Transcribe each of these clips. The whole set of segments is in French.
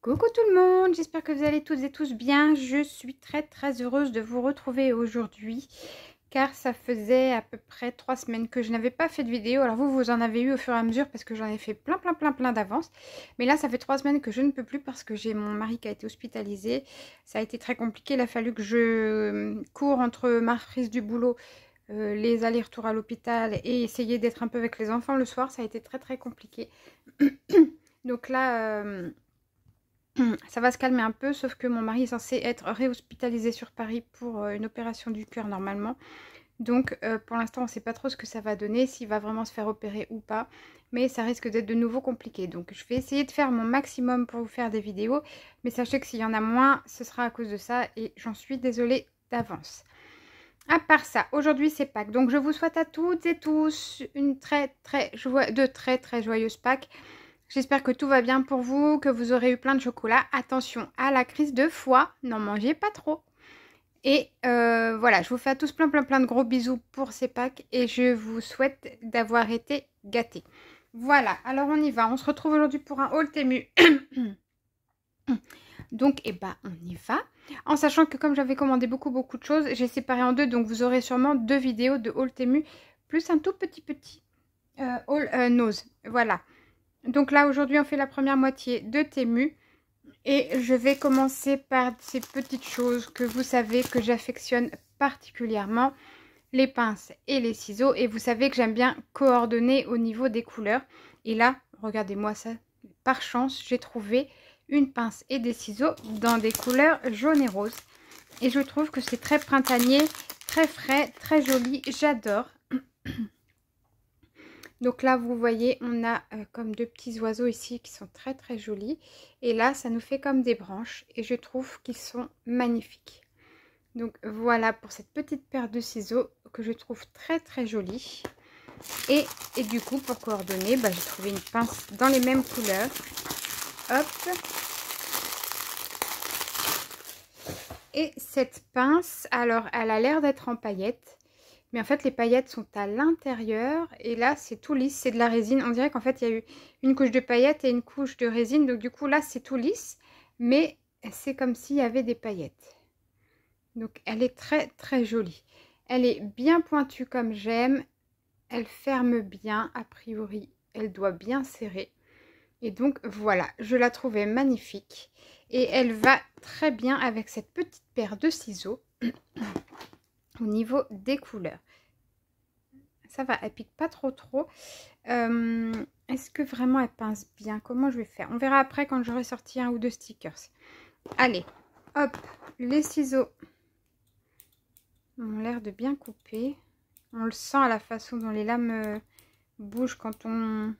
Coucou tout le monde, j'espère que vous allez toutes et tous bien. Je suis très heureuse de vous retrouver aujourd'hui car ça faisait à peu près 3 semaines que je n'avais pas fait de vidéo. Alors vous en avez eu au fur et à mesure parce que j'en ai fait plein d'avance. Mais là ça fait 3 semaines que je ne peux plus parce que j'ai mon mari qui a été hospitalisé. Ça a été très compliqué, il a fallu que je cours entre ma reprise du boulot, les allers-retours à l'hôpital et essayer d'être un peu avec les enfants le soir. Ça a été très compliqué. Donc là... ça va se calmer un peu, sauf que mon mari est censé être réhospitalisé sur Paris pour une opération du cœur normalement. Donc pour l'instant on ne sait pas trop ce que ça va donner, s'il va vraiment se faire opérer ou pas. Mais ça risque d'être de nouveau compliqué. Donc je vais essayer de faire mon maximum pour vous faire des vidéos. Mais sachez que s'il y en a moins, ce sera à cause de ça. Et j'en suis désolée d'avance. À part ça, aujourd'hui c'est Pâques. Donc je vous souhaite à toutes et tous une très joyeuses Pâques. J'espère que tout va bien pour vous, que vous aurez eu plein de chocolat. Attention à la crise de foie, n'en mangez pas trop. Et voilà, je vous fais à tous plein de gros bisous pour ces Pâques et je vous souhaite d'avoir été gâtés. Voilà, alors on y va. On se retrouve aujourd'hui pour un haul Temu. Donc, on y va. En sachant que comme j'avais commandé beaucoup de choses, j'ai séparé en deux. Donc, vous aurez sûrement 2 vidéos de haul Temu plus un tout petit haul Nose. Voilà. Donc là, aujourd'hui, on fait la première moitié de Temu. Et je vais commencer par ces petites choses que vous savez que j'affectionne particulièrement. Les pinces et les ciseaux. Et vous savez que j'aime bien coordonner au niveau des couleurs. Et là, regardez-moi ça. Par chance, j'ai trouvé une pince et des ciseaux dans des couleurs jaune et rose. Et je trouve que c'est très printanier, très frais, très joli. J'adore. Donc là, vous voyez, on a comme 2 petits oiseaux ici qui sont très jolis. Et là, ça nous fait comme des branches. Et je trouve qu'ils sont magnifiques. Donc voilà pour cette petite paire de ciseaux que je trouve très jolie. Et du coup, pour coordonner, j'ai trouvé une pince dans les mêmes couleurs. Hop. Et cette pince, alors, elle a l'air d'être en paillettes. Mais en fait, les paillettes sont à l'intérieur. Et là, c'est tout lisse. C'est de la résine. On dirait qu'en fait, il y a eu une couche de paillettes et une couche de résine. Donc, du coup, là, c'est tout lisse. Mais c'est comme s'il y avait des paillettes. Donc, elle est très jolie. Elle est bien pointue comme j'aime. Elle ferme bien. A priori, elle doit bien serrer. Et donc, voilà. Je la trouvais magnifique. Et elle va très bien avec cette petite paire de ciseaux. Au niveau des couleurs, ça va, elle pique pas trop. Est-ce que vraiment elle pince bien? Comment je vais faire? On verra après quand j'aurai sorti un ou 2 stickers. Allez, hop, les ciseaux ont l'air de bien couper. On le sent à la façon dont les lames bougent quand on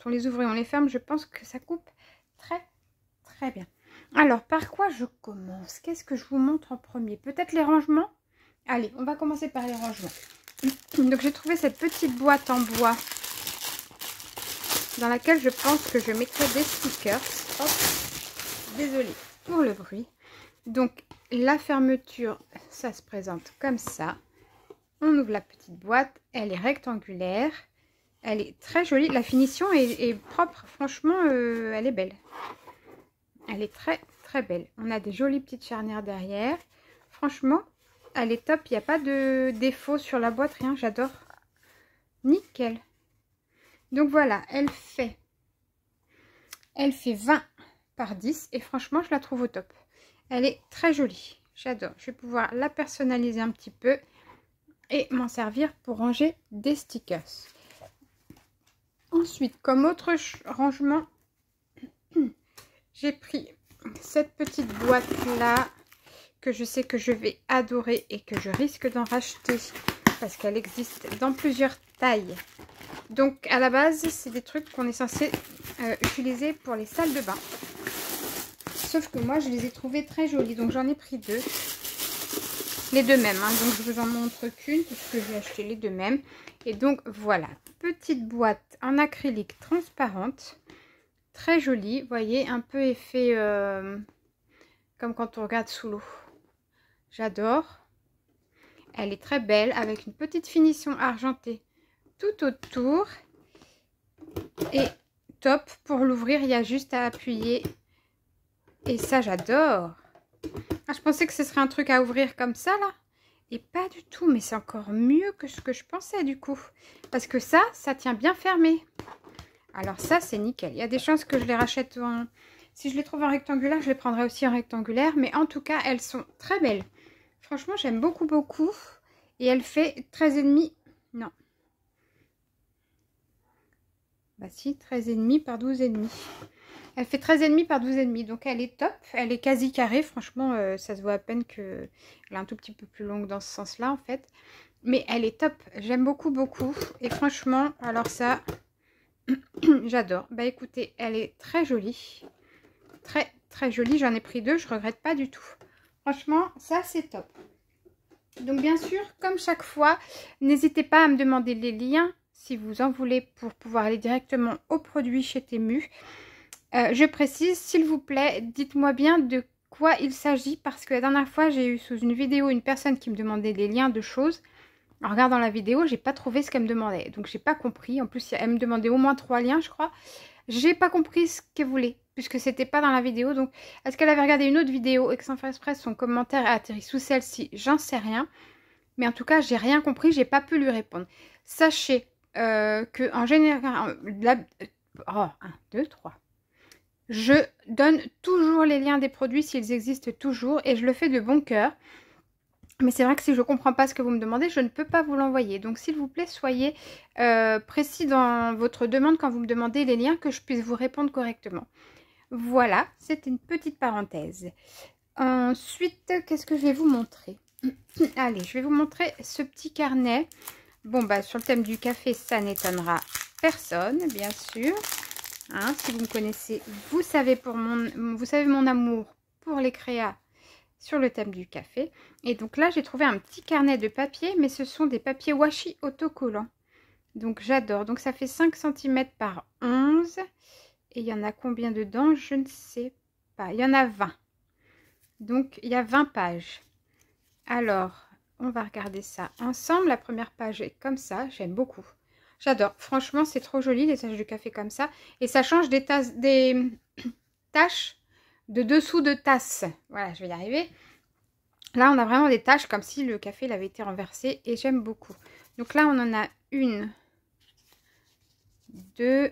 les ouvre et on les ferme. Je pense que ça coupe très bien. Alors, par quoi je commence? Qu'est-ce que je vous montre en premier? Peut-être les rangements? Allez, on va commencer par les rangements. Donc, j'ai trouvé cette petite boîte en bois dans laquelle je pense que je mettrai des stickers. Hop, désolée pour le bruit. Donc, la fermeture, ça se présente comme ça. On ouvre la petite boîte. Elle est rectangulaire. Elle est très jolie. La finition est propre. Franchement, elle est belle. Elle est très belle. On a des jolies petites charnières derrière. Franchement, elle est top. Il n'y a pas de défaut sur la boîte, rien. J'adore. Nickel. Donc voilà, elle fait 20 par 10. Et franchement, je la trouve au top. Elle est très jolie. J'adore. Je vais pouvoir la personnaliser un petit peu. Et m'en servir pour ranger des stickers. Ensuite, comme autre rangement, j'ai pris cette petite boîte là que je sais que je vais adorer et que je risque d'en racheter parce qu'elle existe dans plusieurs tailles. Donc à la base, c'est des trucs qu'on est censé utiliser pour les salles de bain. Sauf que moi, je les ai trouvés très jolis. Donc j'en ai pris 2. Les 2 mêmes. Hein. Donc je vous en montre qu'une puisque j'ai acheté les 2 mêmes. Et donc voilà. Petite boîte en acrylique transparente. Très jolie. Vous voyez, un peu effet comme quand on regarde sous l'eau. J'adore. Elle est très belle avec une petite finition argentée tout autour. Et top, pour l'ouvrir, il y a juste à appuyer Et ça, j'adore. Ah, je pensais que ce serait un truc à ouvrir comme ça, là. Et pas du tout, mais c'est encore mieux que ce que je pensais, du coup. Parce que ça tient bien fermé. Alors ça, c'est nickel. Il y a des chances que je les rachète en... Si je les trouve en rectangulaire, je les prendrai aussi en rectangulaire. Mais en tout cas, elles sont très belles. Franchement, j'aime beaucoup, beaucoup. Et elle fait 13,5. Non. Bah si, 13,5 par 12,5. Elle fait 13,5 par 12,5. Donc elle est top. Elle est quasi carrée. Franchement, ça se voit à peine qu'elle est un tout petit peu plus longue dans ce sens-là, en fait. Mais elle est top. J'aime beaucoup, beaucoup. Et franchement, alors ça... J'adore. Bah écoutez, elle est très jolie. Très très jolie. J'en ai pris 2. Je regrette pas du tout. Franchement, ça c'est top. Donc bien sûr, comme chaque fois, n'hésitez pas à me demander les liens si vous en voulez pour pouvoir aller directement au produit chez Temu. Je précise, s'il vous plaît, dites-moi bien de quoi il s'agit parce que la dernière fois, j'ai eu sous une vidéo une personne qui me demandait des liens de choses. En regardant la vidéo, j'ai pas trouvé ce qu'elle me demandait. Donc, j'ai pas compris. En plus, elle me demandait au moins 3 liens, je crois. J'ai pas compris ce qu'elle voulait, puisque c'était pas dans la vidéo. Donc, est-ce qu'elle avait regardé une autre vidéo et que sans faire exprès, son commentaire a atterri sous celle-ci? J'en sais rien. Mais en tout cas, j'ai rien compris. J'ai pas pu lui répondre. Sachez que en général... Oh, 1, 2, 3. Je donne toujours les liens des produits s'ils existent toujours. Et je le fais de bon cœur. Mais c'est vrai que si je ne comprends pas ce que vous me demandez, je ne peux pas vous l'envoyer. Donc, s'il vous plaît, soyez précis dans votre demande quand vous me demandez les liens, que je puisse vous répondre correctement. Voilà, c'était une petite parenthèse. Ensuite, qu'est-ce que je vais vous montrer? Allez, je vais vous montrer ce petit carnet. Bon, bah, sur le thème du café, ça n'étonnera personne, bien sûr. Hein, si vous me connaissez, vous savez mon amour pour les créas sur le thème du café. Et donc là, j'ai trouvé un petit carnet de papier, mais ce sont des papiers washi autocollants. Donc j'adore. Donc ça fait 5 cm par 11. Et il y en a combien dedans? Je ne sais pas. Il y en a 20. Donc il y a 20 pages. Alors, on va regarder ça ensemble. La première page est comme ça. J'aime beaucoup. J'adore. Franchement, c'est trop joli, les taches de café comme ça. Et ça change des taches de dessous de tasse. Voilà, je vais y arriver. Là, on a vraiment des taches comme si le café avait été renversé et j'aime beaucoup. Donc là, on en a une, deux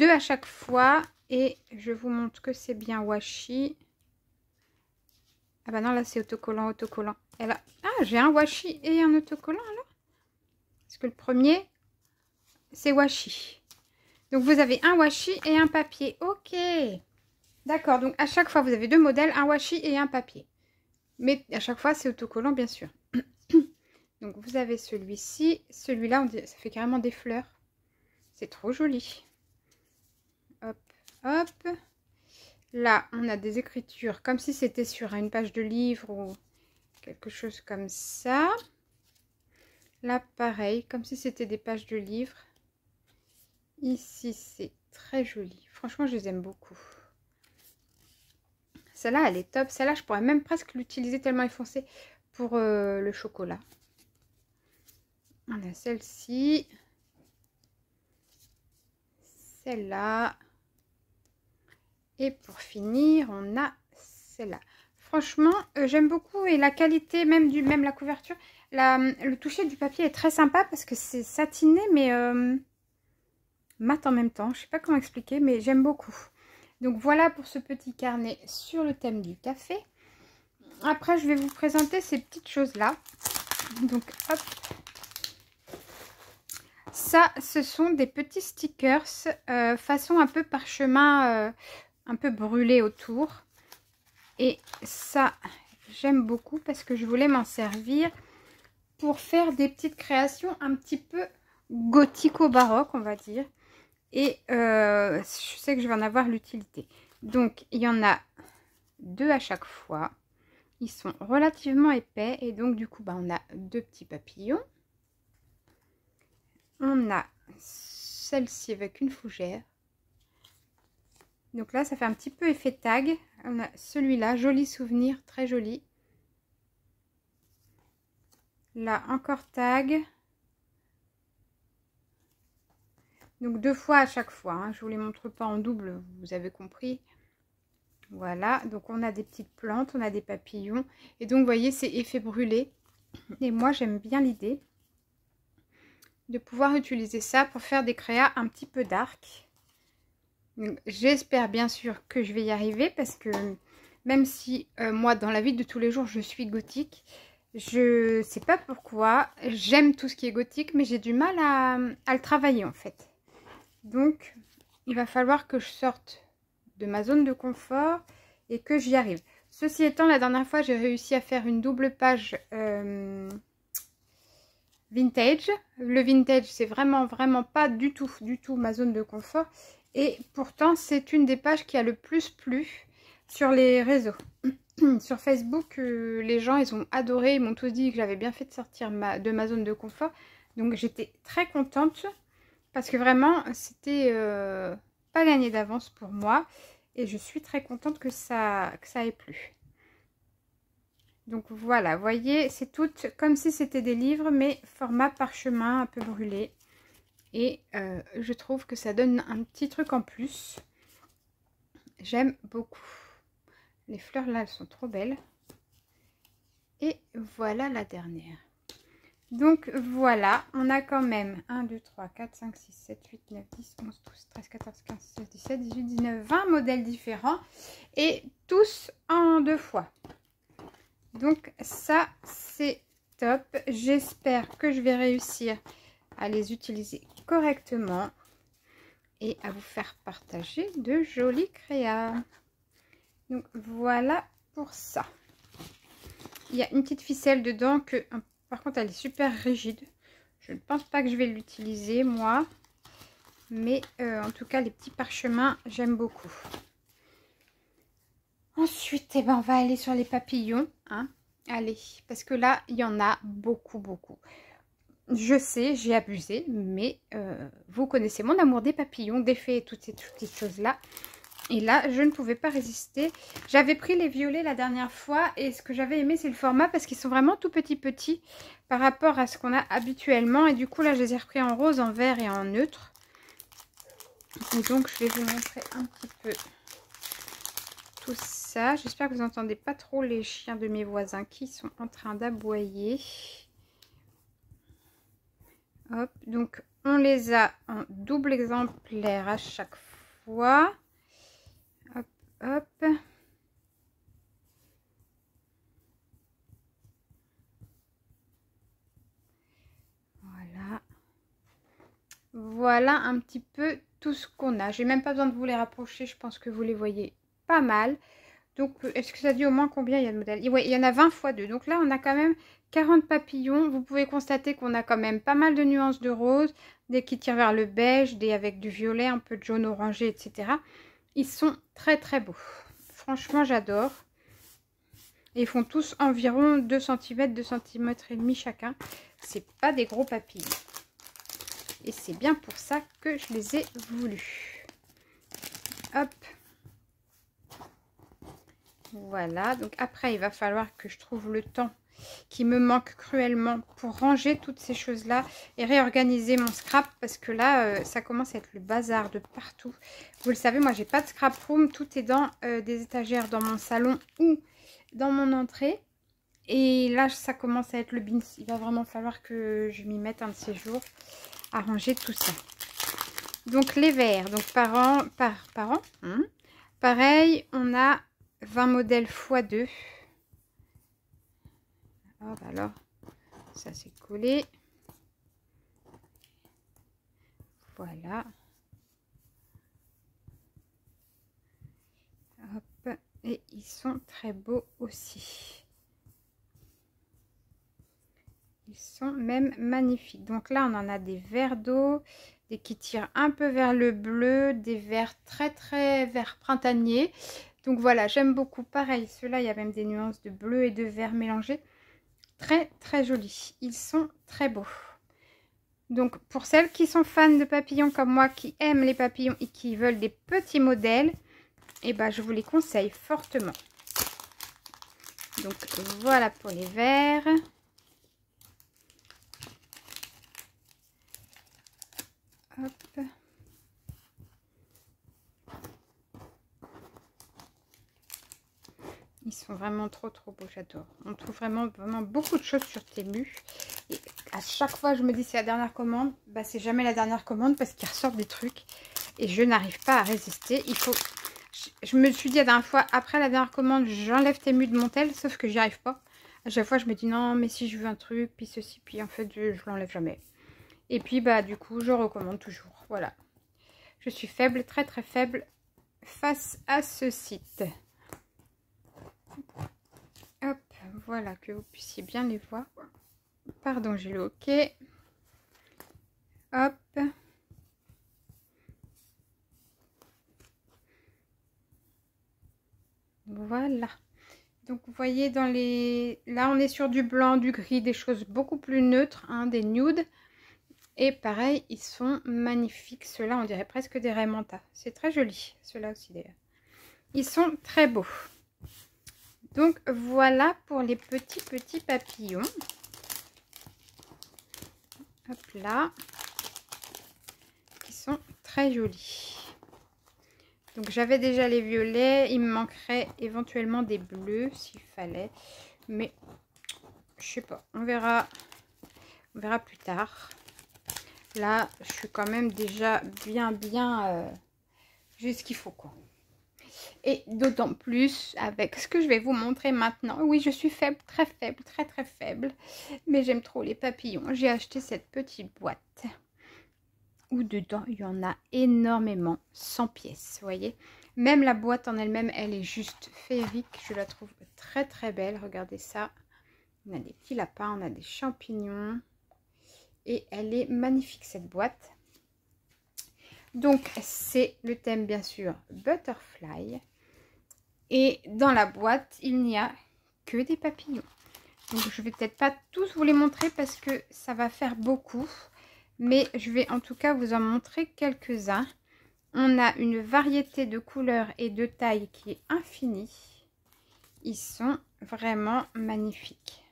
à chaque fois et je vous montre que c'est bien washi. Ah bah non, là, c'est autocollant, autocollant. Et là, ah, j'ai un washi et un autocollant alors. Parce que le premier, c'est washi. Donc, vous avez un washi et un papier. Ok. D'accord, donc à chaque fois, vous avez 2 modèles, un washi et un papier. Mais à chaque fois, c'est autocollant, bien sûr. Donc, vous avez celui-ci. Celui-là, ça fait carrément des fleurs. C'est trop joli. Hop, hop. Là, on a des écritures comme si c'était sur une page de livre ou quelque chose comme ça. Là, pareil, comme si c'était des pages de livre. Ici, c'est très joli. Franchement, je les aime beaucoup. Celle-là, elle est top. Celle-là, je pourrais même presque l'utiliser tellement elle est foncée pour le chocolat. On a celle-ci. Celle-là. Et pour finir, on a celle-là. Franchement, j'aime beaucoup. Et la qualité, même la couverture, le toucher du papier est très sympa parce que c'est satiné, mais mat en même temps. Je ne sais pas comment expliquer, mais j'aime beaucoup. Donc voilà pour ce petit carnet sur le thème du café. Après, je vais vous présenter ces petites choses-là. Donc, hop. Ça, ce sont des petits stickers façon un peu parchemin, un peu brûlé autour. Et ça, j'aime beaucoup parce que je voulais m'en servir pour faire des petites créations un petit peu gothico-baroque, on va dire. Et je sais que je vais en avoir l'utilité. Donc, il y en a 2 à chaque fois. Ils sont relativement épais. Et donc, du coup, bah, on a 2 petits papillons. On a celle-ci avec une fougère. Donc là, ça fait un petit peu effet tag. On a celui-là, joli souvenir, très joli. Là, encore tag. Donc 2 fois à chaque fois, hein. Je ne vous les montre pas en double, vous avez compris. Voilà, donc on a des petites plantes, on a des papillons. Et donc, vous voyez, c'est effet brûlé. Et moi, j'aime bien l'idée de pouvoir utiliser ça pour faire des créas un petit peu dark. J'espère bien sûr que je vais y arriver parce que même si moi, dans la vie de tous les jours, je suis gothique, je sais pas pourquoi, j'aime tout ce qui est gothique, mais j'ai du mal à le travailler en fait. Donc, il va falloir que je sorte de ma zone de confort et que j'y arrive. Ceci étant, la dernière fois, j'ai réussi à faire une double page vintage. Le vintage, c'est vraiment pas du tout ma zone de confort. Et pourtant, c'est une des pages qui a le plus plu sur les réseaux. Sur Facebook, les gens, ils ont adoré. Ils m'ont tous dit que j'avais bien fait de sortir de ma zone de confort. Donc, j'étais très contente parce que vraiment, c'était pas gagné d'avance pour moi. Et je suis très contente que ça ait plu. Donc voilà, vous voyez, c'est tout comme si c'était des livres, mais format parchemin un peu brûlé. Et je trouve que ça donne un petit truc en plus. J'aime beaucoup. Les fleurs là, elles sont trop belles. Et voilà la dernière. Donc voilà, on a quand même 1, 2, 3, 4, 5, 6, 7, 8, 9, 10, 11, 12, 13, 14, 15, 16, 17, 18, 19, 20 modèles différents. Et tous en 2 fois. Donc ça, c'est top. J'espère que je vais réussir à les utiliser correctement et à vous faire partager de jolis créas. Donc voilà pour ça. Il y a une petite ficelle dedans que par contre elle est super rigide. Je ne pense pas que je vais l'utiliser moi. Mais en tout cas les petits parchemins j'aime beaucoup. Ensuite eh ben, on va aller sur les papillons. Hein. Allez, parce que là il y en a beaucoup. Je sais, j'ai abusé, mais vous connaissez mon amour des papillons, des fées et toutes ces petites choses-là. Et là, je ne pouvais pas résister. J'avais pris les violets la dernière fois et ce que j'avais aimé, c'est le format parce qu'ils sont vraiment tout petits par rapport à ce qu'on a habituellement. Et du coup, là, je les ai repris en rose, en vert et en neutre. Et donc, je vais vous montrer un petit peu tout ça. J'espère que vous n'entendez pas trop les chiens de mes voisins qui sont en train d'aboyer. Hop, donc on les a en double exemplaire à chaque fois. Hop, hop. Voilà. Voilà un petit peu tout ce qu'on a. J'ai même pas besoin de vous les rapprocher. Je pense que vous les voyez pas mal. Donc, est-ce que ça dit au moins combien il y a de modèles? Oui, il y en a 20 x 2. Donc là, on a quand même 40 papillons. Vous pouvez constater qu'on a quand même pas mal de nuances de rose. Des qui tirent vers le beige, des avec du violet, un peu de jaune orangé, etc. Ils sont très beaux. Franchement, j'adore. Et ils font tous environ 2 cm, 2 cm et demi chacun. C'est pas des gros papillons. Et c'est bien pour ça que je les ai voulus. Hop. Voilà. Donc après, il va falloir que je trouve le temps qui me manque cruellement pour ranger toutes ces choses-là et réorganiser mon scrap parce que là, ça commence à être le bazar de partout. Vous le savez, moi, j'ai pas de scrap room. Tout est dans des étagères dans mon salon ou dans mon entrée. Et là, ça commence à être le bins. Il va vraiment falloir que je m'y mette un de ces jours à ranger tout ça. Donc, les verres. Donc, par an. Pareil, on a 20 modèles x 2. Oh, bah alors, ça c'est collé. Voilà. Hop. Et ils sont très beaux aussi. Ils sont même magnifiques. Donc là, on en a des verts d'eau, des qui tirent un peu vers le bleu, des verts très vert printanier. Donc voilà, j'aime beaucoup. Pareil, ceux-là, il y a même des nuances de bleu et de vert mélangés. Très jolis. Ils sont très beaux. Donc pour celles qui sont fans de papillons comme moi, qui aiment les papillons et qui veulent des petits modèles, et ben je vous les conseille fortement. Donc voilà pour les verres. Hop. Ils sont vraiment trop beaux, j'adore. On trouve vraiment beaucoup de choses sur Temu. Et à chaque fois, je me dis c'est la dernière commande. Bah, c'est jamais la dernière commande parce qu'ils ressortent des trucs. Et je n'arrive pas à résister. Il faut... Je me suis dit la dernière fois, après la dernière commande, j'enlève Temu de mon tel. Sauf que j'y arrive pas. À chaque fois, je me dis non, mais si je veux un truc, puis ceci, puis en fait, je l'enlève jamais. Et puis, bah, du coup, je recommande toujours. Voilà. Je suis faible, très faible face à ce site. Hop, voilà, que vous puissiez bien les voir. Pardon, j'ai le OK. Hop. Voilà. Donc, vous voyez, dans les... Là, on est sur du blanc, du gris, des choses beaucoup plus neutres, hein, des nudes. Et pareil, ils sont magnifiques. Ceux-là, on dirait presque des Raymanta. C'est très joli. Ceux-là aussi, d'ailleurs. Ils sont très beaux. Donc, voilà pour les petits papillons. Hop là. Qui sont très jolis. Donc, j'avais déjà les violets. Il me manquerait éventuellement des bleus s'il fallait. Mais, je sais pas. On verra. On verra plus tard. Là, je suis quand même déjà bien j'ai ce qu'il faut, quoi. Et d'autant plus avec ce que je vais vous montrer maintenant. Oui, je suis faible, très faible. Mais j'aime trop les papillons. J'ai acheté cette petite boîte où dedans, il y en a énormément. 100 pièces, vous voyez. Même la boîte en elle-même, elle est juste féerique. Je la trouve très belle. Regardez ça. On a des petits lapins, on a des champignons. Et elle est magnifique, cette boîte. Donc, c'est le thème, bien sûr, Butterfly. Et dans la boîte, il n'y a que des papillons. Donc, je vais peut-être pas tous vous les montrer parce que ça va faire beaucoup. Mais je vais en tout cas vous en montrer quelques-uns. On a une variété de couleurs et de tailles qui est infinie. Ils sont vraiment magnifiques.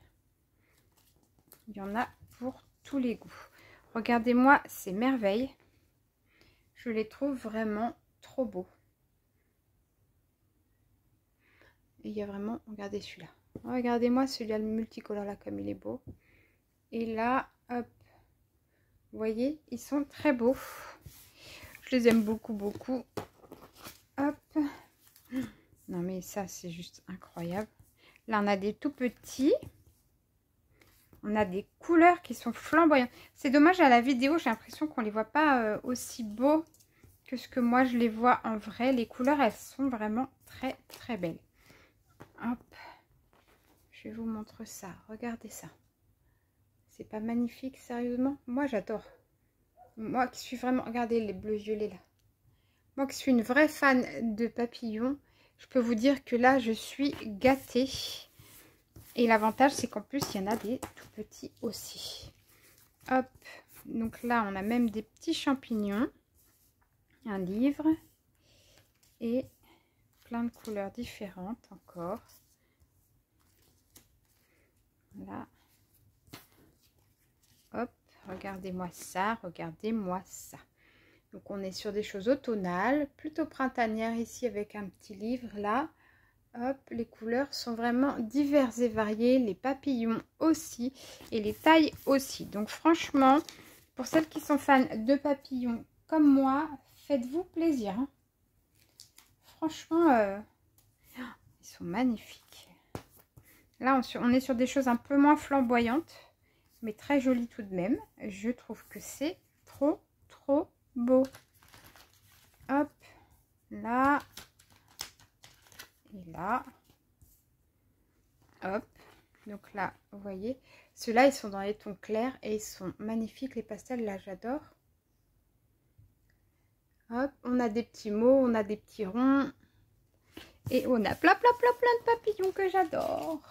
Il y en a pour tous les goûts. Regardez-moi ces merveilles. Je les trouve vraiment trop beaux. Et il y a vraiment, regardez celui-là. Regardez-moi celui-là, le multicolore là, comme il est beau. Et là, hop. Vous voyez, ils sont très beaux. Je les aime beaucoup. Hop. Non mais ça, c'est juste incroyable. Là, on a des tout petits. On a des couleurs qui sont flamboyantes. C'est dommage, à la vidéo, j'ai l'impression qu'on ne les voit pas aussi beaux que ce que moi je les vois en vrai. Les couleurs, elles sont vraiment très belles. Hop. Je vous montre ça. Regardez ça. C'est pas magnifique, sérieusement? Moi, j'adore. Moi qui suis vraiment... Regardez les bleus violets là. Moi qui suis une vraie fan de papillons, je peux vous dire que là, je suis gâtée. Et l'avantage, c'est qu'en plus, il y en a des tout petits aussi. Hop. Donc là, on a même des petits champignons. Un livre. Et plein de couleurs différentes encore. Voilà. Hop. Regardez-moi ça. Regardez-moi ça. Donc, on est sur des choses automnales. Plutôt printanières ici avec un petit livre là. Hop, les couleurs sont vraiment diverses et variées, les papillons aussi et les tailles aussi. Donc franchement, pour celles qui sont fans de papillons comme moi, faites-vous plaisir. Hein. Franchement, ils sont magnifiques. Là, on est sur des choses un peu moins flamboyantes, mais très jolies tout de même. Je trouve que c'est trop beau. Hop, là. Et là, hop, donc là, vous voyez, ceux-là, ils sont dans les tons clairs et ils sont magnifiques, les pastels, là, j'adore. Hop, on a des petits mots, on a des petits ronds et on a plein de papillons que j'adore.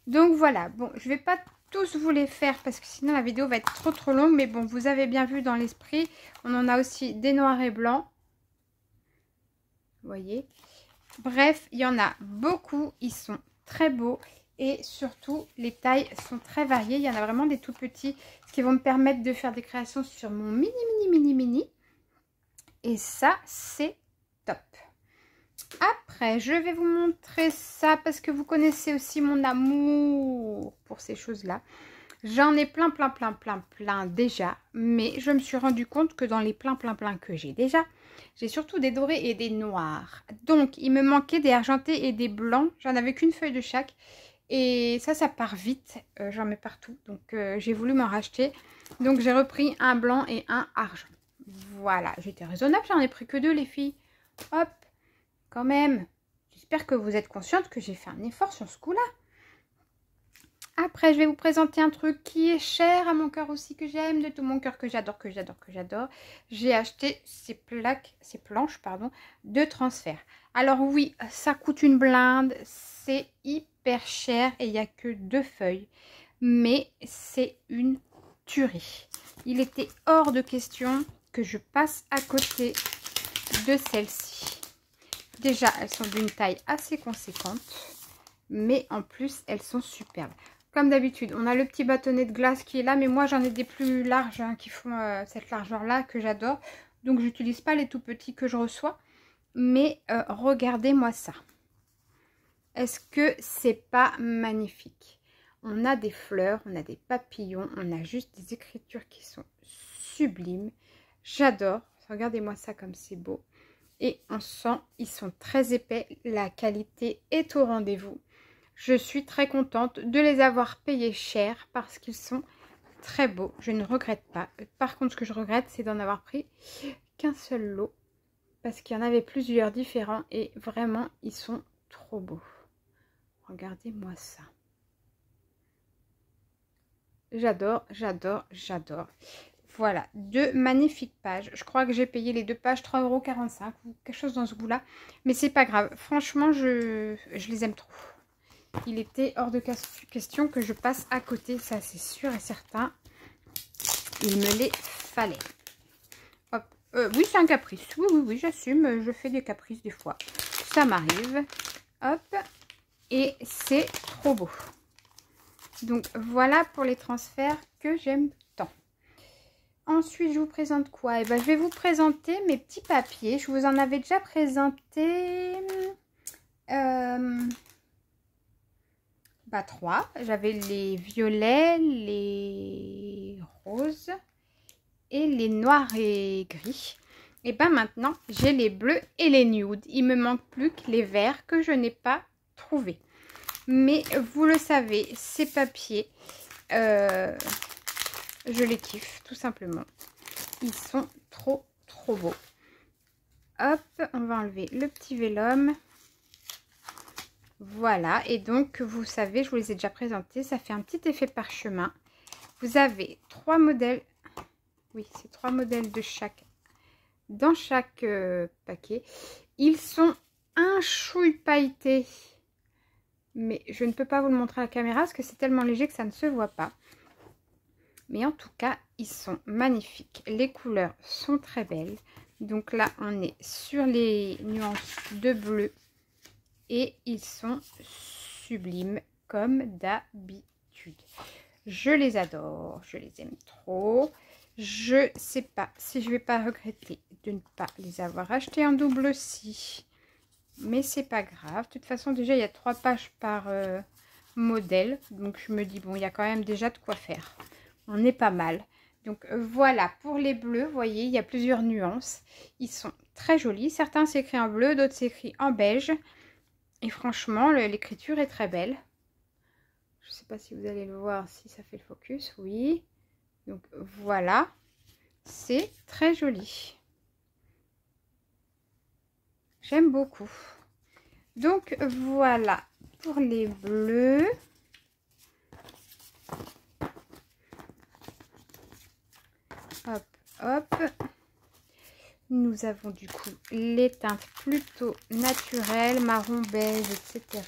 Donc voilà, bon, je vais pas tous vous les faire parce que sinon la vidéo va être trop longue, mais bon, vous avez bien vu dans l'esprit, on en a aussi des noirs et blancs. Vous voyez. Bref, il y en a beaucoup, ils sont très beaux et surtout les tailles sont très variées. Il y en a vraiment des tout petits, ce qui vont me permettre de faire des créations sur mon mini. Et ça, c'est top. Après, je vais vous montrer ça parce que vous connaissez aussi mon amour pour ces choses-là. J'en ai plein déjà, mais je me suis rendu compte que dans les plein que j'ai déjà, j'ai surtout des dorés et des noirs. Donc, il me manquait des argentés et des blancs. J'en avais qu'une feuille de chaque. Et ça part vite. J'en mets partout. Donc, j'ai voulu m'en racheter. Donc, j'ai repris un blanc et un argent. Voilà, j'étais raisonnable. J'en ai pris que 2, les filles. Hop, quand même. J'espère que vous êtes consciente que j'ai fait un effort sur ce coup-là. Après, je vais vous présenter un truc qui est cher à mon cœur aussi, que j'aime, de tout mon cœur, que j'adore. J'ai acheté ces planches, de transfert. Alors oui, ça coûte une blinde, c'est hyper cher et il n'y a que 2 feuilles. Mais c'est une tuerie. Il était hors de question que je passe à côté de celles-ci. Déjà, elles sont d'une taille assez conséquente, mais en plus, elles sont superbes. Comme d'habitude, on a le petit bâtonnet de glace qui est là, mais moi j'en ai des plus larges qui font cette largeur-là que j'adore. Donc j'utilise pas les tout petits que je reçois. Mais regardez-moi ça. Est-ce que c'est pas magnifique? On a des fleurs, on a des papillons, on a juste des écritures qui sont sublimes. J'adore. Regardez-moi ça comme c'est beau. Et on sent, ils sont très épais. La qualité est au rendez-vous. Je suis très contente de les avoir payés cher parce qu'ils sont très beaux. Je ne regrette pas. Par contre, ce que je regrette, c'est d'en avoir pris qu'un seul lot. Parce qu'il y en avait plusieurs différents et vraiment, ils sont trop beaux. Regardez-moi ça. J'adore. Voilà, 2 magnifiques pages. Je crois que j'ai payé les 2 pages 3,45 € ou quelque chose dans ce goût-là. Mais c'est pas grave. Franchement, je les aime trop. Il était hors de question que je passe à côté, ça c'est sûr et certain. Il me les fallait. Hop. Oui, c'est un caprice. Oui, j'assume. Je fais des caprices des fois. Ça m'arrive. Hop. Et c'est trop beau. Donc voilà pour les transferts que j'aime tant. Ensuite, je vous présente quoi? Je vais vous présenter mes petits papiers. Je vous en avais déjà présenté... 3. J'avais les violets, les roses et les noirs et gris. Et maintenant, j'ai les bleus et les nudes. Il me manque plus que les verts que je n'ai pas trouvés. Mais vous le savez, ces papiers, je les kiffe tout simplement. Ils sont trop beaux. Hop, on va enlever le petit vélum. Voilà, et donc vous savez, je vous les ai déjà présentés, ça fait un petit effet parchemin. Vous avez 3 modèles, oui, c'est 3 modèles de chaque, dans chaque paquet. Ils sont un chouille pailletés, mais je ne peux pas vous le montrer à la caméra parce que c'est tellement léger que ça ne se voit pas. Mais en tout cas, ils sont magnifiques. Les couleurs sont très belles. Donc là, on est sur les nuances de bleu. Et ils sont sublimes comme d'habitude. Je les adore, je les aime trop. Je sais pas si je vais pas regretter de ne pas les avoir achetés en double aussi. Mais c'est pas grave. De toute façon, déjà, il y a 3 pages par modèle. Donc, je me dis, bon, il y a quand même déjà de quoi faire. On est pas mal. Donc, voilà. Pour les bleus, vous voyez, il y a plusieurs nuances. Ils sont très jolis. Certains s'écrivent en bleu, d'autres s'écrivent en beige. Et franchement, l'écriture est très belle. Je ne sais pas si vous allez le voir, si ça fait le focus. Oui. Donc, voilà. C'est très joli. J'aime beaucoup. Donc, voilà pour les bleus. Hop, hop. Nous avons du coup les teintes plutôt naturelles, marron, beige, etc.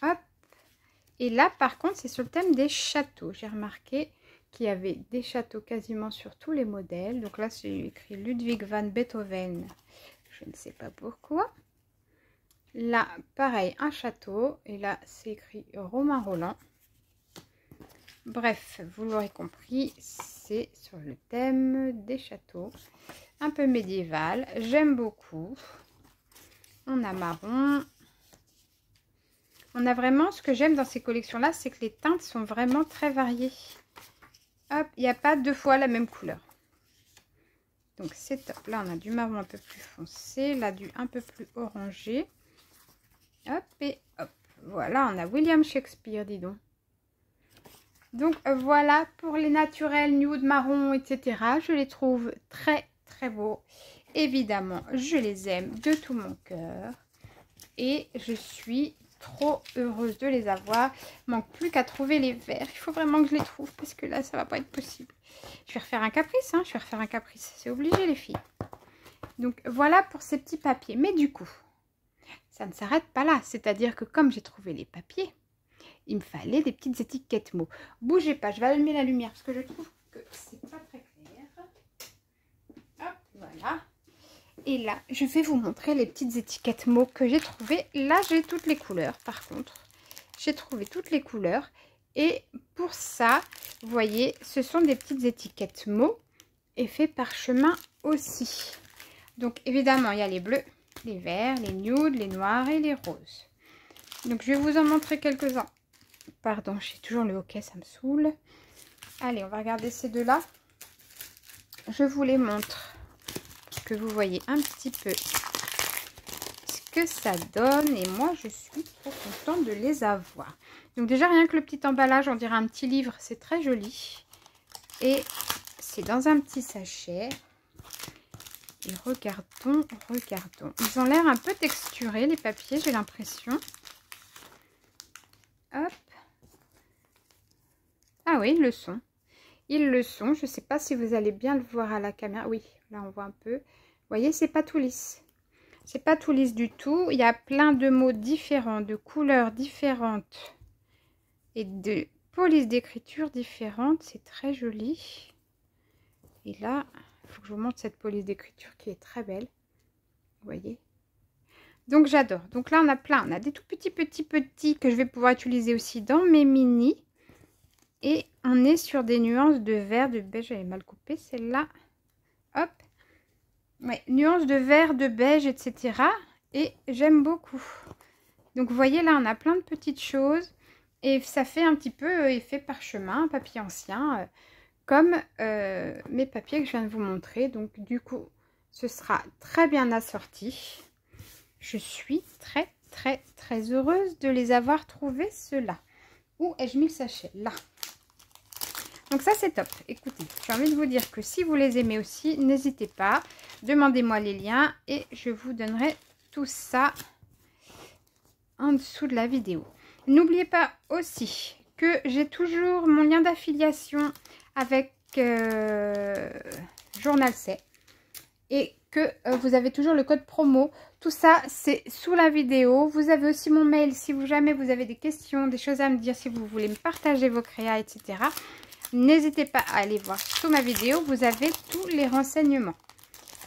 Hop. Et là, par contre, c'est sur le thème des châteaux. J'ai remarqué qu'il y avait des châteaux quasiment sur tous les modèles. Donc là, c'est écrit Ludwig van Beethoven. Je ne sais pas pourquoi. Là, pareil, un château. Et là, c'est écrit Romain Rolland. Bref, vous l'aurez compris, c'est sur le thème des châteaux. Un peu médiéval, j'aime beaucoup. On a marron. On a vraiment, ce que j'aime dans ces collections-là, c'est que les teintes sont vraiment très variées. Hop, il n'y a pas deux fois la même couleur. Donc c'est top. Là, on a du marron un peu plus foncé, là du un peu plus orangé. Hop et hop. Voilà, on a William Shakespeare, dis donc. Donc voilà pour les naturels, nude, marron, etc. Je les trouve très très beaux. Évidemment, je les aime de tout mon cœur. Et je suis trop heureuse de les avoir. Il manque plus qu'à trouver les verts. Il faut vraiment que je les trouve parce que là, ça va pas être possible. Je vais refaire un caprice, hein. Je vais refaire un caprice. C'est obligé, les filles. Donc voilà pour ces petits papiers. Mais du coup, ça ne s'arrête pas là. C'est-à-dire que comme j'ai trouvé les papiers, il me fallait des petites étiquettes mots. Bougez pas, je vais allumer la lumière parce que je trouve que c'est pas très clair. Hop, voilà. Et là, je vais vous montrer les petites étiquettes mots que j'ai trouvées. Là, j'ai toutes les couleurs, par contre. J'ai trouvé toutes les couleurs. Et pour ça, vous voyez, ce sont des petites étiquettes mots. Effet parchemin aussi. Donc, évidemment, il y a les bleus, les verts, les nudes, les noirs et les roses. Donc, je vais vous en montrer quelques-uns. Pardon, j'ai toujours le hoquet, ça me saoule. Allez, on va regarder ces deux-là. Je vous les montre. Que vous voyez un petit peu ce que ça donne. Et moi, je suis trop contente de les avoir. Donc déjà, rien que le petit emballage, on dirait un petit livre. C'est très joli. Et c'est dans un petit sachet. Et regardons, regardons. Ils ont l'air un peu texturés, les papiers, j'ai l'impression. Hop. Ah oui, ils le sont. Ils le sont. Je ne sais pas si vous allez bien le voir à la caméra. Oui, là, on voit un peu. Vous voyez, c'est pas tout lisse. C'est pas tout lisse du tout. Il y a plein de mots différents, de couleurs différentes et de polices d'écriture différentes. C'est très joli. Et là, il faut que je vous montre cette police d'écriture qui est très belle. Vous voyez? Donc, j'adore. Donc là, on a plein. On a des tout petits que je vais pouvoir utiliser aussi dans mes mini. Et on est sur des nuances de vert, de beige. J'avais mal coupé celle-là. Hop. Ouais, nuances de vert, de beige, etc. Et j'aime beaucoup. Donc, vous voyez, là, on a plein de petites choses. Et ça fait un petit peu effet parchemin, papier ancien, comme mes papiers que je viens de vous montrer. Donc, du coup, ce sera très bien assorti. Je suis très, très, très heureuse de les avoir trouvés, ceux-là. Où ai-je mis le sachet? Là. Donc ça, c'est top. Écoutez, j'ai envie de vous dire que si vous les aimez aussi, n'hésitez pas. Demandez-moi les liens et je vous donnerai tout ça en dessous de la vidéo. N'oubliez pas aussi que j'ai toujours mon lien d'affiliation avec Journal C et que vous avez toujours le code promo. Tout ça, c'est sous la vidéo. Vous avez aussi mon mail si jamais vous avez des questions, des choses à me dire, si vous voulez me partager vos créas, etc. N'hésitez pas à aller voir sous ma vidéo. Vous avez tous les renseignements.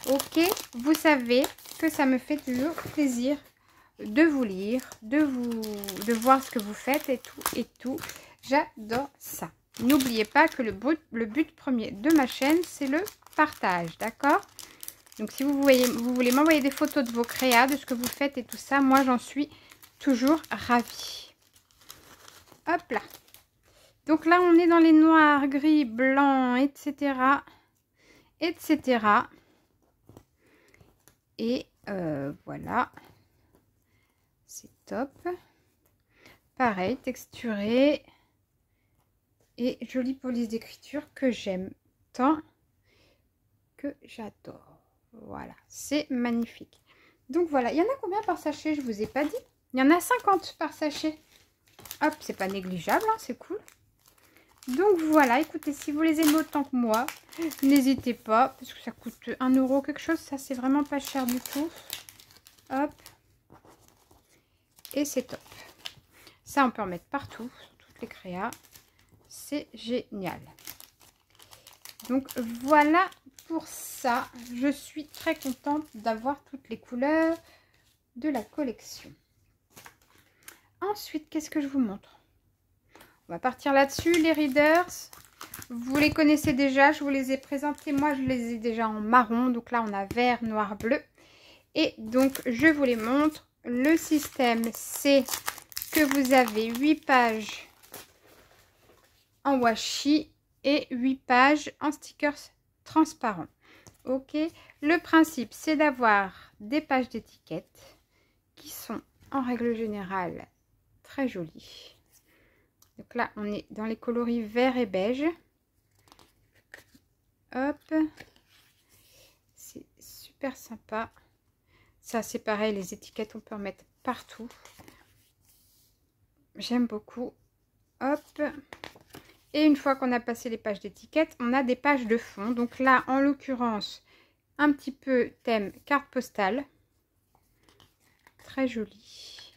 Ok, vous savez que ça me fait toujours plaisir de vous lire, de voir ce que vous faites et tout. J'adore ça. N'oubliez pas que le but premier de ma chaîne, c'est le partage, d'accord? Donc si vous voulez m'envoyer des photos de vos créas, de ce que vous faites et tout ça, moi j'en suis toujours ravie. Hop là. Donc là, on est dans les noirs, gris, blancs, etc. etc. Et voilà. C'est top. Pareil, texturé. Et jolie police d'écriture que j'aime tant, que j'adore. Voilà, c'est magnifique. Donc voilà, il y en a combien par sachet? Je vous ai pas dit. Il y en a 50 par sachet. Hop, c'est pas négligeable, hein, c'est cool. Donc voilà, écoutez, si vous les aimez autant que moi, n'hésitez pas, parce que ça coûte 1 € quelque chose, ça c'est vraiment pas cher du tout. Hop. Et c'est top. Ça, on peut en mettre partout, sur toutes les créas. C'est génial. Donc voilà pour ça. Je suis très contente d'avoir toutes les couleurs de la collection. Ensuite, qu'est-ce que je vous montre? On va partir là-dessus. Les Readers, vous les connaissez déjà. Je vous les ai présentés. Moi, je les ai déjà en marron. Donc là, on a vert, noir, bleu. Et donc, je vous les montre. Le système, c'est que vous avez 8 pages en washi et 8 pages en stickers transparents. Ok. Le principe, c'est d'avoir des pages d'étiquette qui sont en règle générale très jolies. Donc là, on est dans les coloris vert et beige. Hop. C'est super sympa. Ça, c'est pareil, les étiquettes, on peut en mettre partout. J'aime beaucoup. Hop. Et une fois qu'on a passé les pages d'étiquette, on a des pages de fond. Donc là, en l'occurrence, un petit peu thème carte postale. Très joli.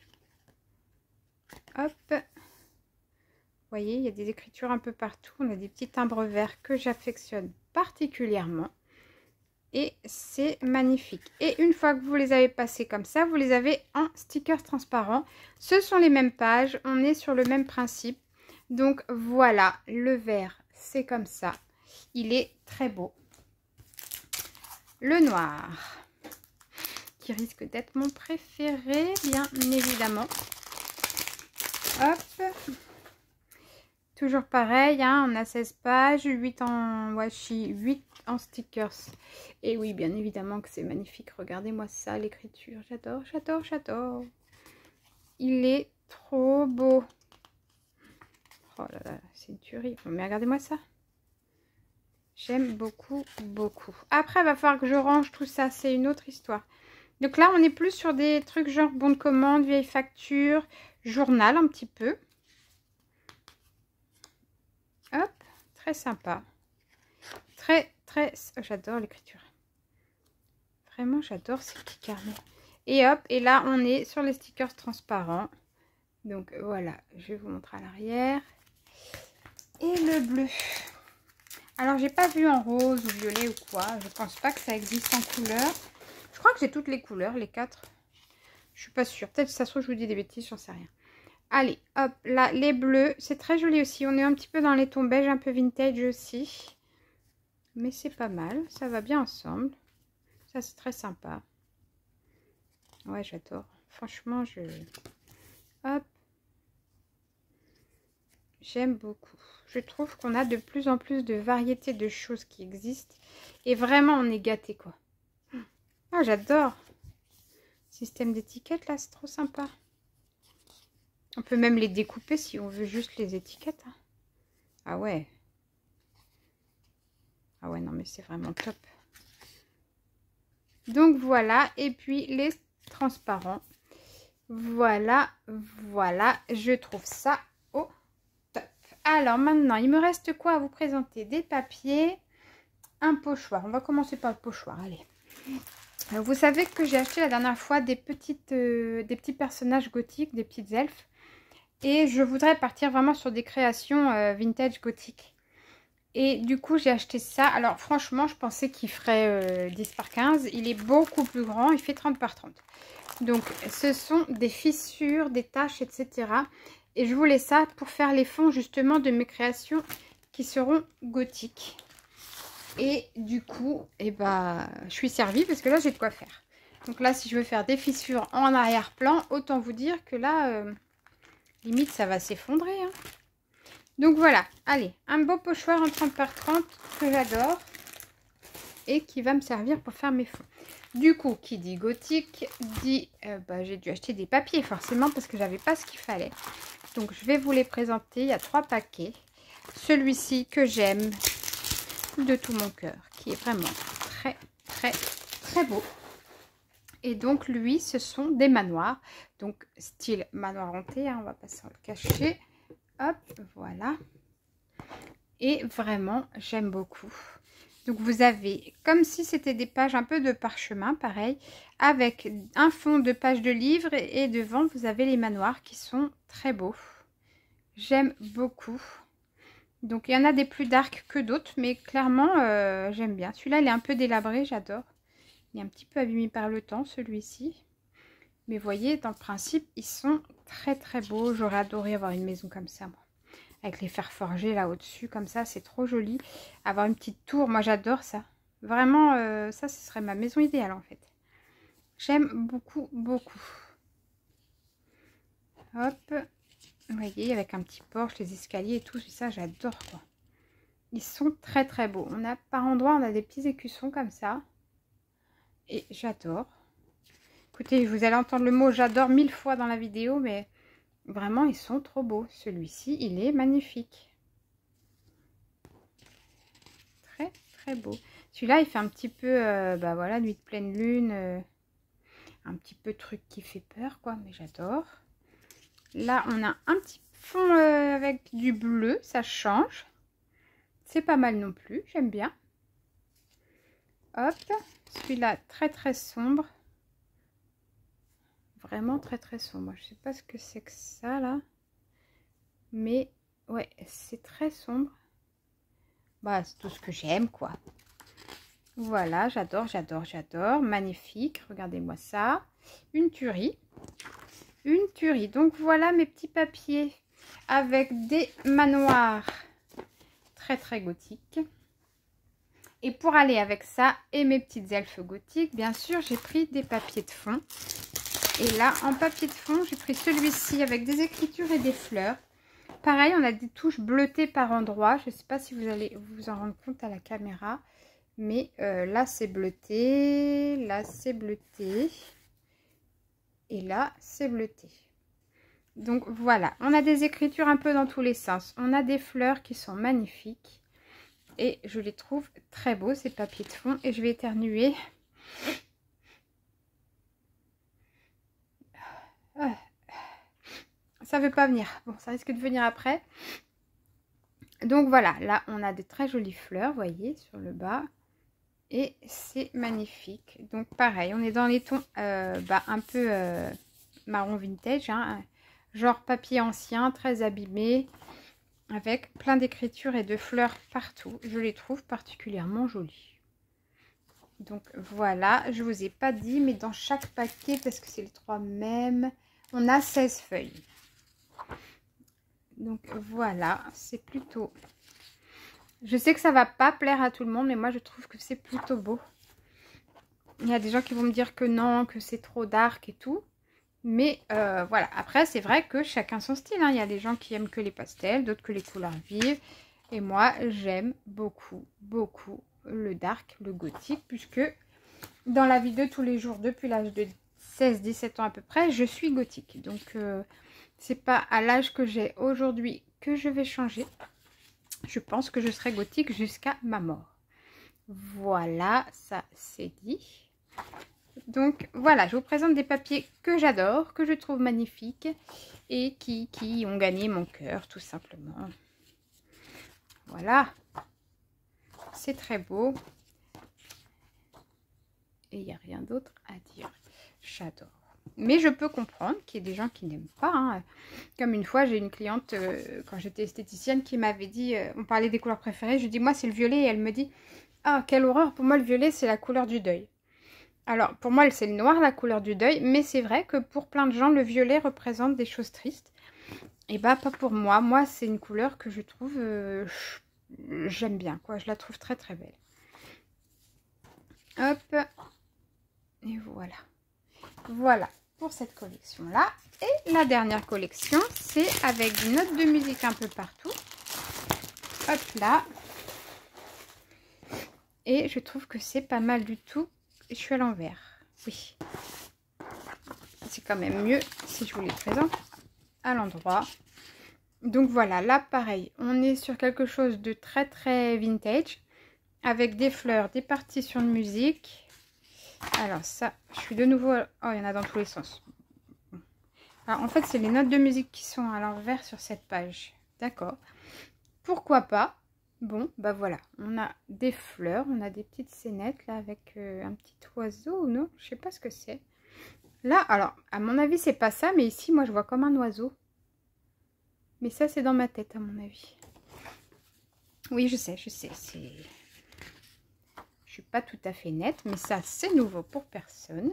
Hop. Vous voyez, il y a des écritures un peu partout. On a des petits timbres verts que j'affectionne particulièrement. Et c'est magnifique. Et une fois que vous les avez passés comme ça, vous les avez en stickers transparents. Ce sont les mêmes pages. On est sur le même principe. Donc voilà, le vert, c'est comme ça. Il est très beau. Le noir, qui risque d'être mon préféré, bien évidemment. Hop. Toujours pareil, hein, on a 16 pages, 8 en washi, 8 en stickers. Et oui, bien évidemment que c'est magnifique. Regardez-moi ça, l'écriture. J'adore, j'adore, j'adore. Il est trop beau. Oh là là, c'est une tuerie. Mais regardez-moi ça. J'aime beaucoup, beaucoup. Après, il va falloir que je range tout ça. C'est une autre histoire. Donc là, on est plus sur des trucs genre bon de commande, vieille facture, journal un petit peu. Hop, très sympa. Très, très... J'adore l'écriture. Vraiment, j'adore ces petits carnets. Et hop, et là, on est sur les stickers transparents. Donc voilà, je vais vous montrer à l'arrière. Et le bleu. Alors, j'ai pas vu en rose ou violet ou quoi. Je pense pas que ça existe en couleur. Je crois que j'ai toutes les couleurs, les 4. Je suis pas sûre. Peut-être que ça se trouve, je vous dis des bêtises, j'en sais rien. Allez, hop, là, les bleus. C'est très joli aussi. On est un petit peu dans les tons beige, un peu vintage aussi. Mais c'est pas mal. Ça va bien ensemble. Ça, c'est très sympa. Ouais, j'adore. Franchement, hop. J'aime beaucoup. Je trouve qu'on a de plus en plus de variétés de choses qui existent. Et vraiment, on est gâté, quoi. Ah, j'adore. Système d'étiquette, là, c'est trop sympa. On peut même les découper si on veut juste les étiquettes. Hein. Ah ouais. Ah ouais, non, mais c'est vraiment top. Donc, voilà. Et puis, les transparents. Voilà, voilà. Je trouve ça au top. Alors, maintenant, il me reste quoi à vous présenter? Des papiers, un pochoir. On va commencer par le pochoir, allez. Alors, vous savez que j'ai acheté la dernière fois des petits personnages gothiques, des petites elfes. Et je voudrais partir vraiment sur des créations vintage gothiques. Et du coup, j'ai acheté ça. Alors, franchement, je pensais qu'il ferait 10 par 15. Il est beaucoup plus grand. Il fait 30 par 30. Donc, ce sont des fissures, des taches, etc. Et je voulais ça pour faire les fonds, justement, de mes créations qui seront gothiques. Et du coup, eh ben, je suis servie parce que là, j'ai de quoi faire. Donc là, si je veux faire des fissures en arrière-plan, autant vous dire que là... limite, ça va s'effondrer. Hein. Donc voilà, allez, un beau pochoir en 30 par 30 que j'adore. Et qui va me servir pour faire mes fonds. Du coup, qui dit gothique, dit... j'ai dû acheter des papiers forcément parce que j'avais pas ce qu'il fallait. Donc je vais vous les présenter. Il y a 3 paquets. Celui-ci que j'aime de tout mon cœur. Qui est vraiment très, très, très beau. Et donc, lui, ce sont des manoirs. Donc, style manoir hanté. Hein, on va pas s'en le cacher. Hop, voilà. Et vraiment, j'aime beaucoup. Donc, vous avez, comme si c'était des pages un peu de parchemin, pareil. Avec un fond de pages de livres. Et devant, vous avez les manoirs qui sont très beaux. J'aime beaucoup. Donc, il y en a des plus dark que d'autres. Mais clairement, j'aime bien. Celui-là, il est un peu délabré. J'adore. Il est un petit peu abîmé par le temps, celui-ci. Mais vous voyez, dans le principe, ils sont très très beaux. J'aurais adoré avoir une maison comme ça, moi. avec les fers forgés là au-dessus, comme ça, c'est trop joli. Avoir une petite tour, moi j'adore ça. Vraiment, ça, ce serait ma maison idéale en fait. J'aime beaucoup, beaucoup. Hop, vous voyez, avec un petit porche, les escaliers et tout, ça, j'adore quoi. Ils sont très très beaux. On a par endroits, on a des petits écussons comme ça. Et j'adore. Écoutez, vous allez entendre le mot j'adore 1000 fois dans la vidéo, mais vraiment, ils sont trop beaux. Celui-ci, il est magnifique. Très très beau. Celui-là, il fait un petit peu, bah voilà, nuit de pleine lune. Un petit peu truc qui fait peur, quoi, mais j'adore. Là, on a un petit fond avec du bleu, ça change. C'est pas mal non plus, j'aime bien. Hop, celui-là, très très sombre. Vraiment très très sombre. Je sais pas ce que c'est que ça, là. Mais, ouais, c'est très sombre. Bah, c'est tout ce que j'aime, quoi. Voilà, j'adore, j'adore, j'adore. Magnifique, regardez-moi ça. Une tuerie. Une tuerie. Donc, voilà mes petits papiers avec des manoirs très très gothiques. Et pour aller avec ça et mes petites elfes gothiques, bien sûr, j'ai pris des papiers de fond. Et là, en papier de fond, j'ai pris celui-ci avec des écritures et des fleurs. Pareil, on a des touches bleutées par endroits. Je ne sais pas si vous allez vous en rendre compte à la caméra. Mais là, c'est bleuté. Là, c'est bleuté. Et là, c'est bleuté. Donc, voilà. On a des écritures un peu dans tous les sens. On a des fleurs qui sont magnifiques. Et je les trouve très beaux, ces papiers de fond. Et je vais éternuer. Ça veut pas venir. Bon, ça risque de venir après. Donc voilà, là on a de très jolies fleurs, vous voyez, sur le bas. Et c'est magnifique. Donc pareil, on est dans les tons un peu marron vintage, hein, genre papier ancien, très abîmé, avec plein d'écritures et de fleurs partout. Je les trouve particulièrement jolies. Donc voilà, je vous ai pas dit, mais dans chaque paquet, parce que c'est les 3 mêmes, on a 16 feuilles. Donc voilà, c'est plutôt... Je sais que ça va pas plaire à tout le monde, mais moi je trouve que c'est plutôt beau. Il y a des gens qui vont me dire que non, que c'est trop dark et tout. Mais voilà, après c'est vrai que chacun son style, hein. Il y a des gens qui aiment que les pastels, d'autres que les couleurs vives. Et moi j'aime beaucoup, beaucoup le dark, le gothique, puisque dans la vie de tous les jours, depuis l'âge de 16-17 ans à peu près, je suis gothique. Donc c'est pas à l'âge que j'ai aujourd'hui que je vais changer. Je pense que je serai gothique jusqu'à ma mort. Voilà, ça c'est dit. Donc voilà, je vous présente des papiers que j'adore, que je trouve magnifiques et qui ont gagné mon cœur tout simplement. Voilà, c'est très beau. Et il n'y a rien d'autre à dire. J'adore. Mais je peux comprendre qu'il y ait des gens qui n'aiment pas. Hein. Comme une fois, j'ai une cliente, quand j'étais esthéticienne, qui m'avait dit, on parlait des couleurs préférées, je lui dis, moi c'est le violet, et elle me dit, ah, quelle horreur, pour moi le violet c'est la couleur du deuil. Alors, pour moi c'est le noir, la couleur du deuil, mais c'est vrai que pour plein de gens, le violet représente des choses tristes. Et bah, pas pour moi. Moi, c'est une couleur que je trouve, j'aime bien, quoi. Je la trouve très très belle. Hop. Et voilà. Voilà pour cette collection là. Et la dernière collection, c'est avec des notes de musique un peu partout. Hop là. Et je trouve que c'est pas mal du tout. Je suis à l'envers. Oui. C'est quand même mieux si je vous les présente à l'endroit. Donc voilà, là pareil, on est sur quelque chose de très très vintage. Avec des fleurs, des partitions de musique. Alors ça, je suis de nouveau... Oh, il y en a dans tous les sens. Alors, en fait, c'est les notes de musique qui sont à l'envers sur cette page. D'accord. Pourquoi pas? Bon, bah voilà. On a des fleurs, on a des petites scénettes là avec un petit oiseau ou non? Je sais pas ce que c'est. Là, alors, à mon avis, c'est pas ça, mais ici, moi, je vois comme un oiseau. Mais ça, c'est dans ma tête, à mon avis. Oui, je sais, c'est... Je suis pas tout à fait nette, mais ça c'est nouveau pour personne.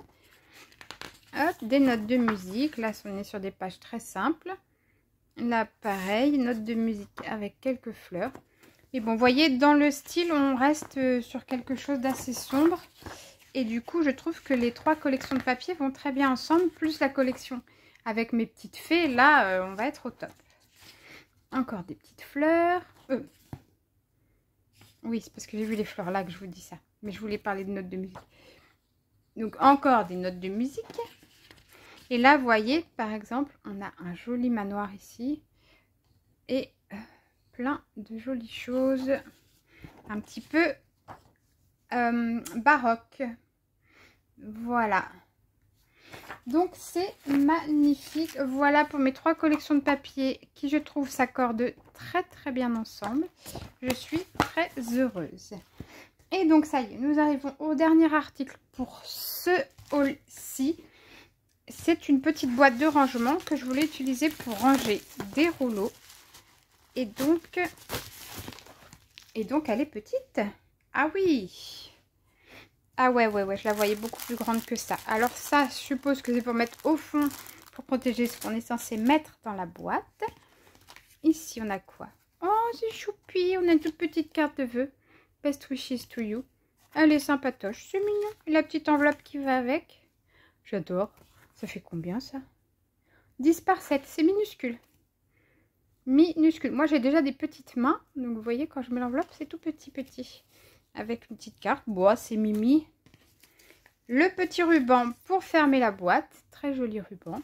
Hop, des notes de musique. Là, on est sur des pages très simples. Là, pareil, note de musique avec quelques fleurs. Mais bon, vous voyez, dans le style, on reste sur quelque chose d'assez sombre. Et du coup, je trouve que les 3 collections de papier vont très bien ensemble, plus la collection avec mes petites fées. Là, on va être au top. Encore des petites fleurs. Oui, c'est parce que j'ai vu les fleurs là que je vous dis ça. Mais je voulais parler de notes de musique. Donc, encore des notes de musique. Et là, vous voyez, par exemple, on a un joli manoir ici. Et plein de jolies choses. Un petit peu baroque. Voilà. Donc, c'est magnifique. Voilà pour mes 3 collections de papier qui, je trouve, s'accordent très, très bien ensemble. Je suis très heureuse. Et donc, ça y est, nous arrivons au dernier article pour ce haul-ci. C'est une petite boîte de rangement que je voulais utiliser pour ranger des rouleaux. Et donc, elle est petite. Ah oui! Ah ouais, je la voyais beaucoup plus grande que ça. Alors ça, je suppose que c'est pour mettre au fond, pour protéger ce qu'on est censé mettre dans la boîte. Ici, on a quoi? Oh, c'est choupi! On a une toute petite carte de vœux. Best wishes to you. Elle est sympatoche, c'est mignon. La petite enveloppe qui va avec. J'adore. Ça fait combien ça? 10 par 7, c'est minuscule. Minuscule. Moi, j'ai déjà des petites mains. Donc, vous voyez, quand je mets l'enveloppe, c'est tout petit. Avec une petite carte. Bon, c'est mimi. Le petit ruban pour fermer la boîte. Très joli ruban.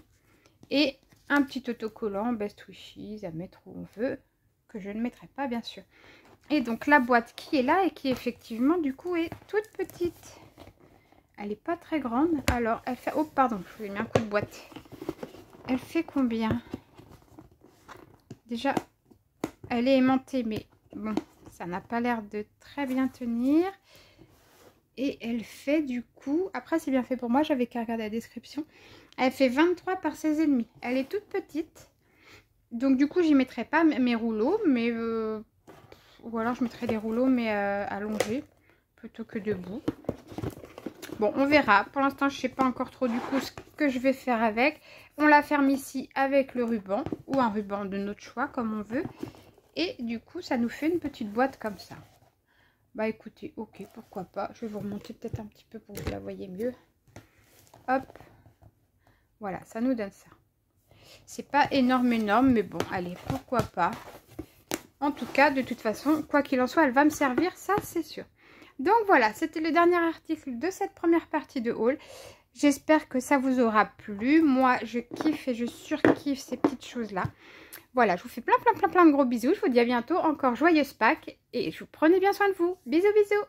Et un petit autocollant Best Wishes à mettre où on veut. Que je ne mettrai pas, bien sûr. Et donc, la boîte qui est là et qui, effectivement, du coup, est toute petite. Elle n'est pas très grande. Alors, elle fait... Oh, pardon, je vous ai mis un coup de boîte. Elle fait combien? Déjà, elle est aimantée, mais bon, ça n'a pas l'air de très bien tenir. Et elle fait du coup... Après, c'est bien fait pour moi, j'avais qu'à regarder la description. Elle fait 23 par 16,5. Elle est toute petite. Donc, du coup, j'y mettrai pas mes rouleaux, mais... ou alors, je mettrai des rouleaux, mais allongés, plutôt que debout. Bon, on verra. Pour l'instant, je ne sais pas encore trop du coup ce que je vais faire avec. On la ferme ici avec le ruban ou un ruban de notre choix, comme on veut. Et du coup, ça nous fait une petite boîte comme ça. Bah écoutez, ok, pourquoi pas. Je vais vous remonter peut-être un petit peu pour que vous la voyez mieux. Hop. Voilà, ça nous donne ça. C'est pas énorme, mais bon, allez, pourquoi pas. En tout cas, de toute façon, quoi qu'il en soit, elle va me servir, ça c'est sûr. Donc voilà, c'était le dernier article de cette première partie de haul. J'espère que ça vous aura plu. Moi, je kiffe et je surkiffe ces petites choses-là. Voilà, je vous fais plein de gros bisous. Je vous dis à bientôt. Encore joyeuse Pâques et je vous prenez bien soin de vous. Bisous, bisous.